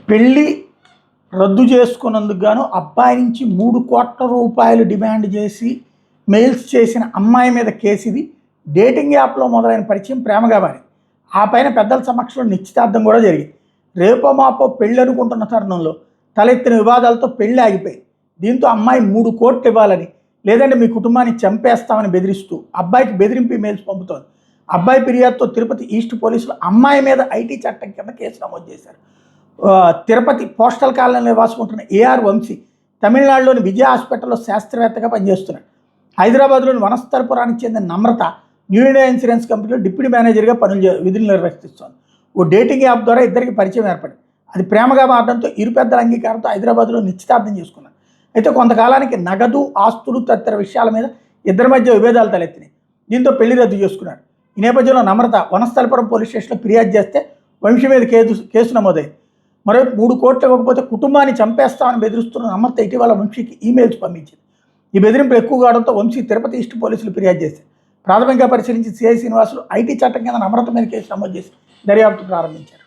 పెళ్ళి రద్దు చేసుకున్నందుకు గాను అబ్బాయి నుంచి 3 కోట్ల రూపాయలు డిమాండ్ చేసి మెయిల్స్ చేసిన అమ్మాయి మీద కేసు ఇది. డేటింగ్ యాప్లో మొదలైన పరిచయం ప్రేమగా మారింది. ఆ పైన పెద్దల సమక్షంలో నిశ్చితార్థం కూడా జరిగింది. రేపో మాపో పెళ్ళి అనుకుంటున్న తరుణంలో తలెత్తిన వివాదాలతో పెళ్ళి ఆగిపోయింది. దీంతో అమ్మాయి 3 కోట్లు ఇవ్వాలని, లేదంటే మీ కుటుంబాన్ని చంపేస్తామని బెదిరిస్తూ అబ్బాయికి బెదిరింపు మెయిల్స్ పంపుతోంది. అబ్బాయి ఫిర్యాదుతో తిరుపతి ఈస్ట్ పోలీసులు అమ్మాయి మీద ఐటీ చట్టం కింద కేసు నమోదు చేశారు. తిరుపతి పోస్టల్ కాలనీలో నివాసుకుంటున్న ఏఆర్ వంశీ తమిళనాడులోని విజయ హాస్పిటల్లో శాస్త్రవేత్తగా పనిచేస్తున్నాడు. హైదరాబాద్లోని వనస్థలపురానికి చెందిన నమ్రత న్యూ ఇండియా ఇన్సూరెన్స్ కంపెనీలో డిప్యూటీ మేనేజర్గా విధులు నిర్వర్తిస్తోంది. ఓ డేటింగ్ యాప్ ద్వారా ఇద్దరికి పరిచయం ఏర్పడింది. అది ప్రేమగా మారడంతో ఇరు పెద్దల అంగీకారంతో హైదరాబాద్లో నిశ్చితార్థం చేసుకున్నారు. అయితే కొంతకాలానికి నగదు, ఆస్తులు తదితర విషయాల మీద ఇద్దరి మధ్య విభేదాలు తలెత్తినాయి. దీంతో పెళ్లి రద్దు చేసుకున్నాడు. ఈ నేపథ్యంలో నమ్రత వనస్థలపురం పోలీస్ స్టేషన్లో ఫిర్యాదు చేస్తే వంశీ మీద కేసు నమోదైంది. మరోవైపు 3 కోట్లు ఇవ్వకపోతే కుటుంబాన్ని చంపేస్తామని బెదిరిస్తున్న నమ్రత ఇటీవల వంశీకి ఈమెయిల్స్ పంపించింది. ఈ బెదిరింపులు ఎక్కువ కావడంతో వంశీ తిరుపతి ఈస్ట్ పోలీసులు ఫిర్యాదు చేశారు. ప్రాథమికంగా పరిశీలించి సిఐ శ్రీనివాసులు ఐటీ చట్టం కింద నమ్రత మీద కేసు నమోదు చేసి దర్యాప్తు ప్రారంభించారు.